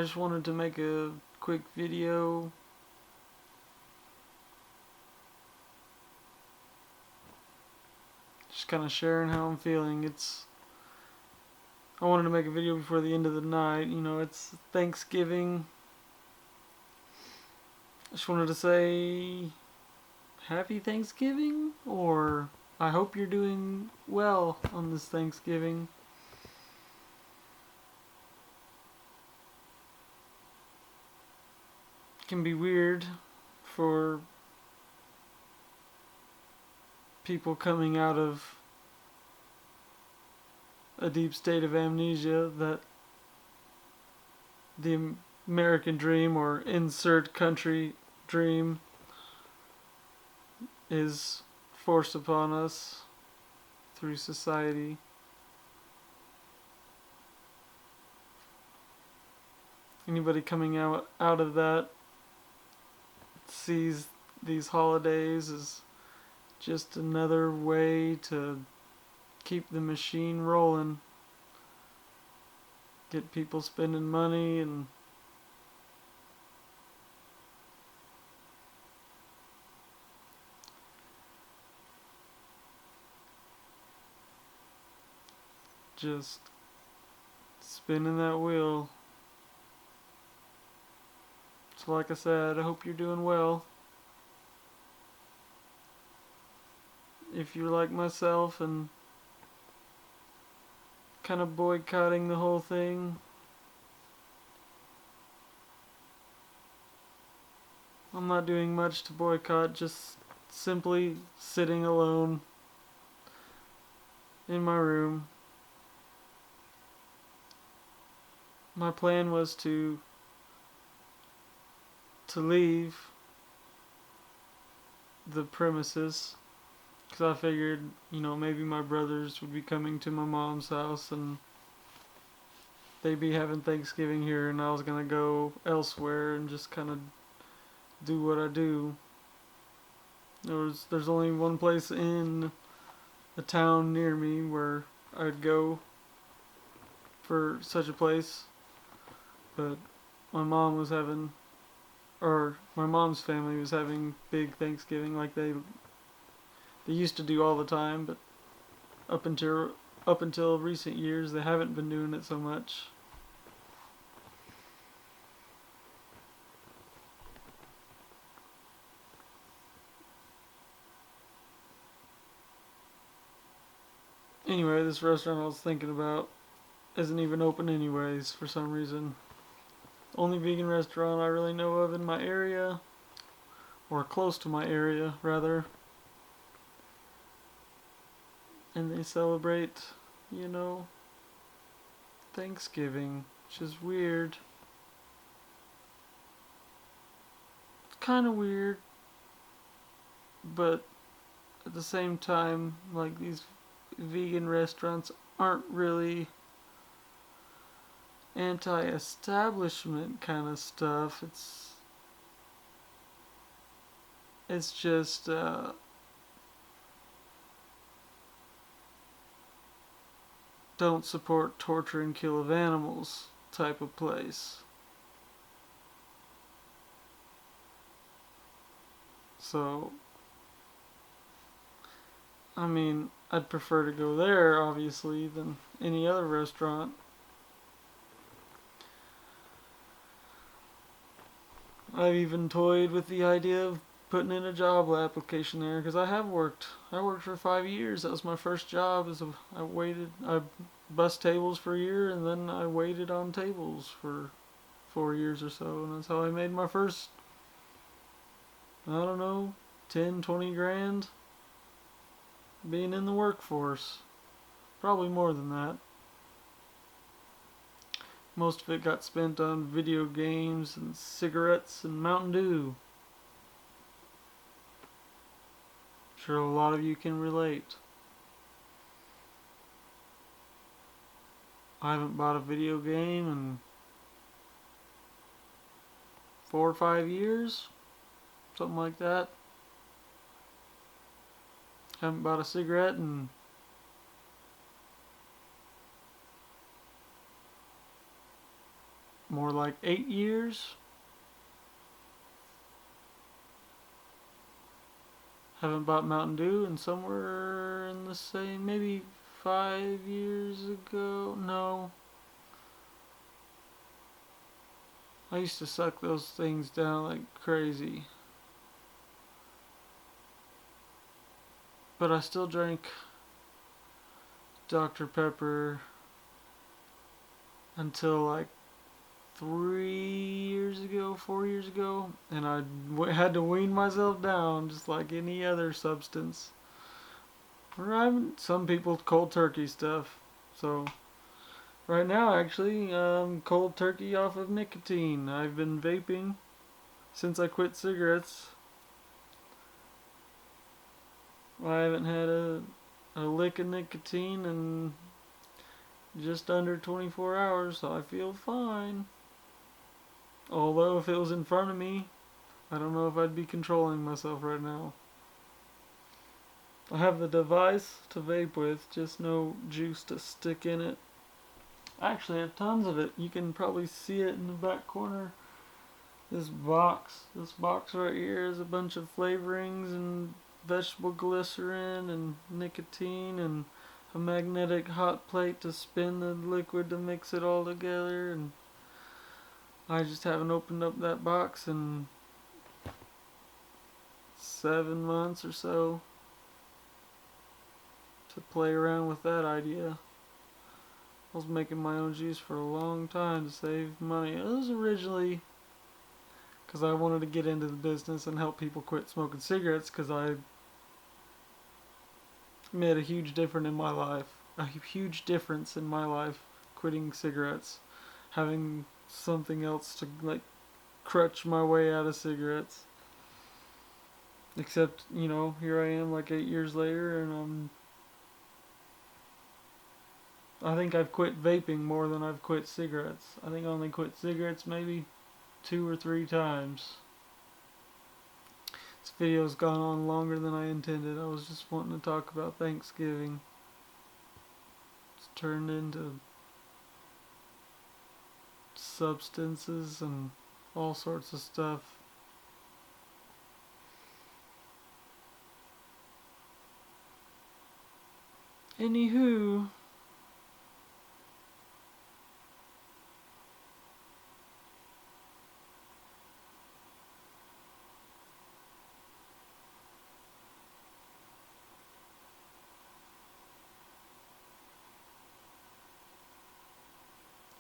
I just wanted to make a quick video just kind of sharing how I'm feeling. I wanted to make a video before the end of the night. You know, it's Thanksgiving. I just wanted to say Happy Thanksgiving, or I hope you're doing well on this Thanksgiving. It can be weird for people coming out of a deep state of amnesia that the American dream, or insert country dream, is forced upon us through society. Anybody coming out of that sees these holidays as just another way to keep the machine rolling, get people spending money, and just spinning that wheel. So like I said, I hope you're doing well. If you're like myself and kind of boycotting the whole thing, I'm not doing much to boycott, just simply sitting alone in my room. My plan was to leave the premises, because I figured, you know, maybe my brothers would be coming to my mom's house and they'd be having Thanksgiving here, and I was gonna go elsewhere and just kind of do what I do. There's only one place in a town near me where I'd go for such a place, but my mom's family was having big Thanksgiving like they used to do all the time, but up until recent years they haven't been doing it so much. Anyway, this restaurant I was thinking about isn't even open anyways for some reason. Only vegan restaurant I really know of in my area, or close to my area rather. And they celebrate, you know, Thanksgiving, which is weird. It's kind of weird, but at the same time, like, these vegan restaurants aren't really anti-establishment kind of stuff. It's just don't support torture and kill of animals type of place. So, I mean, I'd prefer to go there, obviously, than any other restaurant. I've even toyed with the idea of putting in a job application there, because I worked for 5 years. That was my first job. I bussed tables for a year, and then I waited on tables for 4 years or so, and that's how I made my first, I don't know, 10, 20 grand being in the workforce. Probably more than that. Most of it got spent on video games and cigarettes and Mountain Dew. I'm sure a lot of you can relate. I haven't bought a video game in 4 or 5 years, something like that. Haven't bought a cigarette in more like 8 years. Haven't bought Mountain Dew, and somewhere in the same, maybe 5 years ago. No, I used to suck those things down like crazy. But I still drank Dr. Pepper until like 3 years ago, 4 years ago, and I had to wean myself down just like any other substance. Some people cold turkey stuff. So right now, actually, cold turkey off of nicotine. I've been vaping since I quit cigarettes. I haven't had a lick of nicotine in just under 24 hours, so I feel fine. Although if it was in front of me, I don't know if I'd be controlling myself right now. I have the device to vape with, just no juice to stick in it. I actually have tons of it. You can probably see it in the back corner. This box right here is a bunch of flavorings and vegetable glycerin and nicotine and a magnetic hot plate to spin the liquid to mix it all together. And I just haven't opened up that box in 7 months or so to play around with that idea. I was making my own juice for a long time to save money. It was originally because I wanted to get into the business and help people quit smoking cigarettes, because I made a huge difference in my life. A huge difference in my life quitting cigarettes. Having something else to like crutch my way out of cigarettes. Except, here I am like 8 years later, and I think I've quit vaping more than I've quit cigarettes. I think I only quit cigarettes maybe 2 or 3 times. This video's gone on longer than I intended. I was just wanting to talk about Thanksgiving. It's turned into substances and all sorts of stuff. Anywho,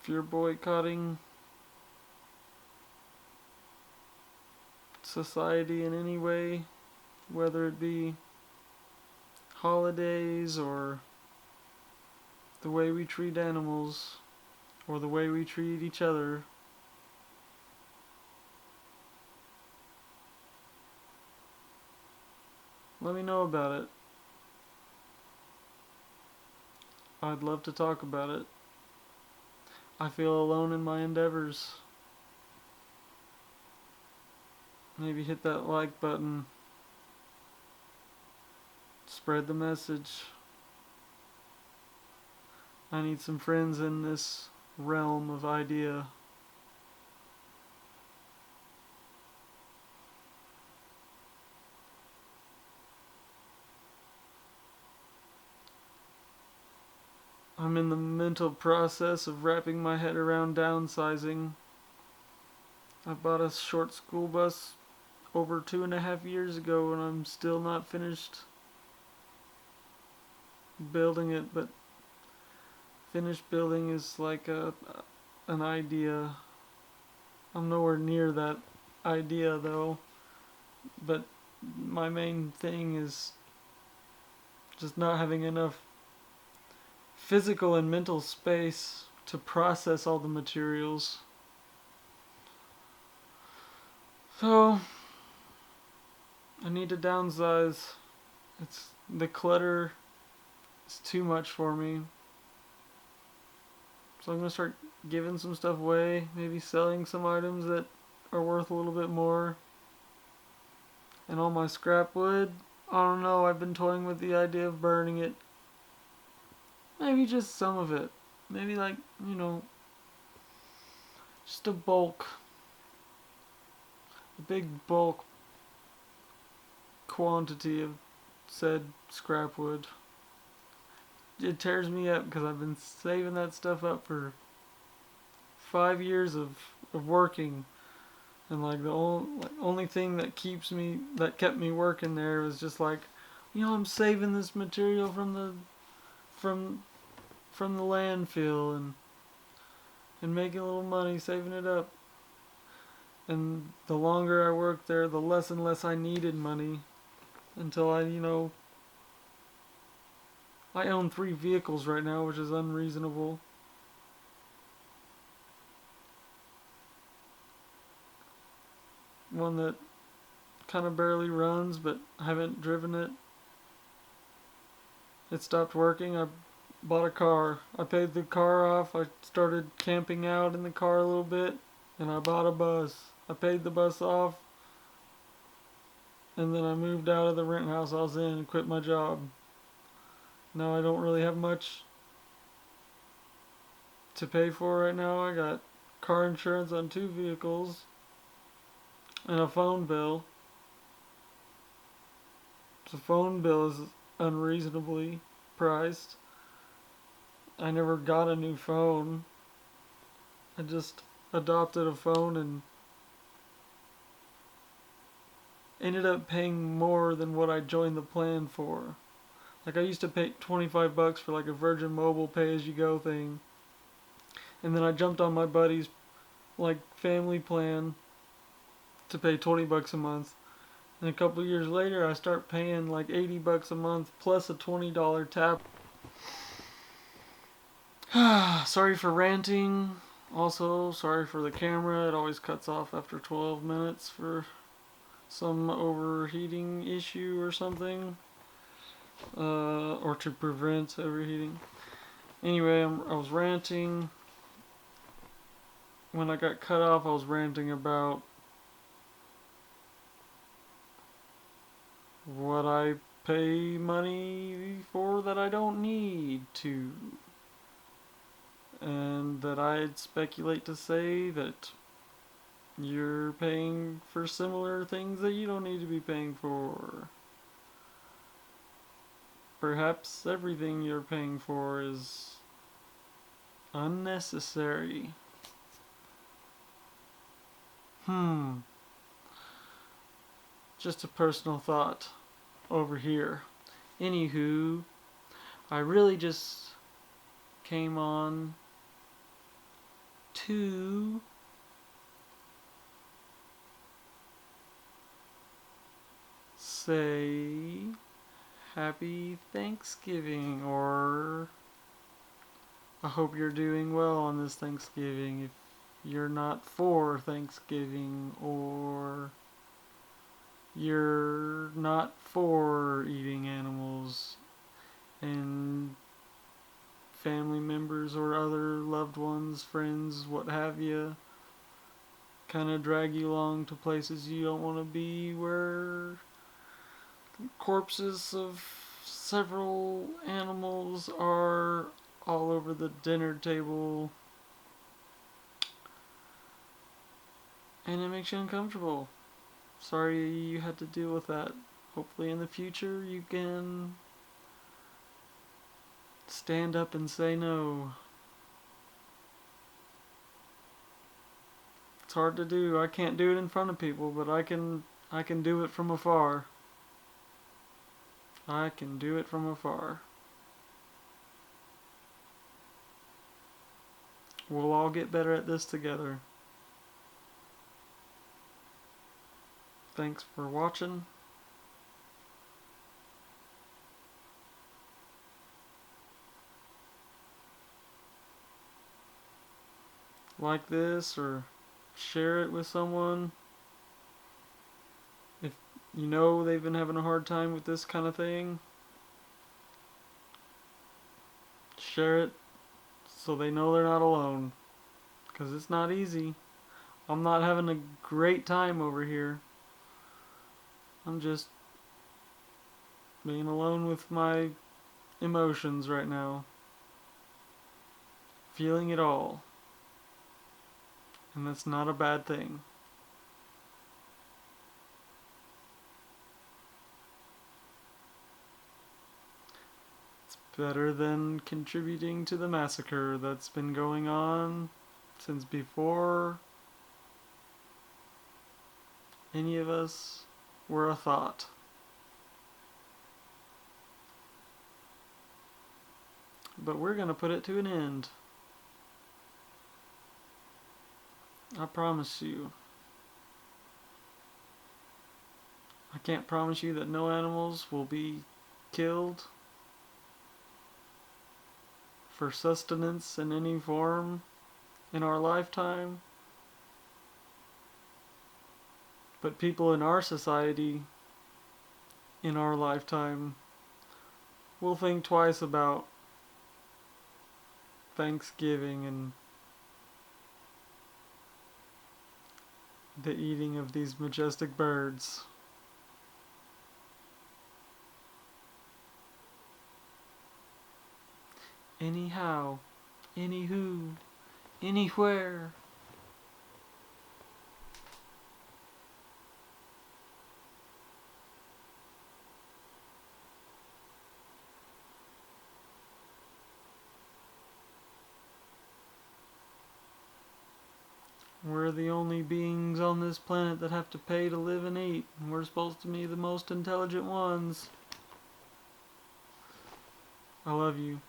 if you're boycotting society in any way, whether it be holidays or the way we treat animals or the way we treat each other, let me know about it. I'd love to talk about it. I feel alone in my endeavors. Maybe hit that like button. Spread the message. I need some friends in this realm of idea. I'm in the mental process of wrapping my head around downsizing. I bought a short school bus over 2.5 years ago, and I'm still not finished building it, but finished building is like an idea. I'm nowhere near that idea though, but my main thing is just not having enough physical and mental space to process all the materials. So I need to downsize. The clutter is too much for me. So I'm gonna start giving some stuff away, maybe selling some items that are worth a little bit more. And all my scrap wood, I don't know, I've been toying with the idea of burning it. Maybe just some of it. Maybe just a big bulk quantity of said scrap wood. It tears me up because I've been saving that stuff up for 5 years of working, and like the only thing that kept me working there was just like, I'm saving this material from from the landfill and making a little money saving it up. And the longer I worked there, the less and less I needed money until I own 3 vehicles right now, which is unreasonable. One that kind of barely runs, but I haven't driven it. It stopped working. I bought a car. I paid the car off. I started camping out in the car a little bit, and I bought a bus. I paid the bus off, and then I moved out of the rent house I was in and quit my job. Now I don't really have much to pay for right now. I got car insurance on 2 vehicles and a phone bill. The phone bill is unreasonably priced. I never got a new phone. I just adopted a phone and ended up paying more than what I joined the plan for. Like, I used to pay $25 for like a Virgin Mobile pay-as-you-go thing, and then I jumped on my buddy's like family plan to pay $20 a month. And a couple years later, I start paying like $80 a month plus a $20 tap. Sorry for ranting. Also, sorry for the camera. It always cuts off after 12 minutes for some overheating issue or something. Or to prevent overheating. Anyway, I was ranting. When I got cut off, I was ranting about what I pay money for that I don't need to. And that I'd speculate to say that you're paying for similar things that you don't need to be paying for. Perhaps everything you're paying for is unnecessary. Just a personal thought over here. Anywho, I really just came on to say Happy Thanksgiving, or I hope you're doing well on this Thanksgiving. If you're not for Thanksgiving, or you're not for eating animals and family members or other loved ones, friends, what have you, kind of drag you along to places you don't want to be, where corpses of several animals are all over the dinner table, and it makes you uncomfortable. Sorry you had to deal with that. Hopefully in the future you can stand up and say no. It's hard to do. I can't do it in front of people, but I can do it from afar. I can do it from afar. We'll all get better at this together. Thanks for watching. Like this or share it with someone. If you know they've been having a hard time with this kind of thing, share it so they know they're not alone. Because it's not easy. I'm not having a great time over here. I'm just being alone with my emotions right now. Feeling it all. And that's not a bad thing. It's better than contributing to the massacre that's been going on since before any of us were a thought. But we're gonna put it to an end. I promise you. I can't promise you that no animals will be killed for sustenance in any form in our lifetime. But people in our society, in our lifetime, will think twice about Thanksgiving and the eating of these majestic birds. Anyhow, anywho, anywhere. We're the only beings on this planet that have to pay to live and eat. And we're supposed to be the most intelligent ones. I love you.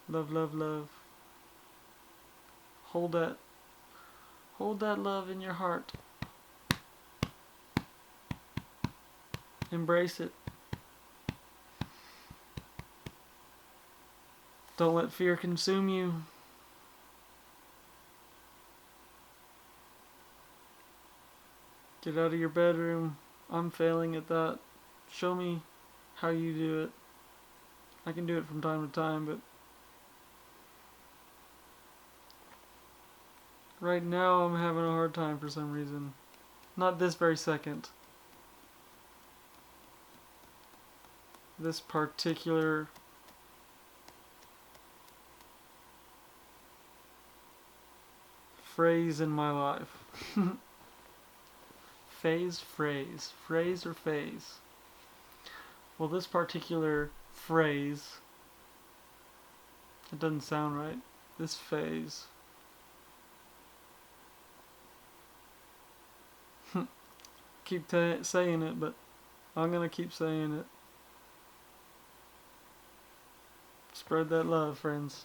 Love, love, love. Hold that. Hold that love in your heart. Embrace it. Don't let fear consume you. Get out of your bedroom. I'm failing at that. Show me how you do it. I can do it from time to time, but right now I'm having a hard time for some reason. Not this very second. This particular phrase in my life. Phrase or phase? Well, this particular phrase, it doesn't sound right. This phase. Keep saying it, but I'm gonna keep saying it. Spread that love, friends.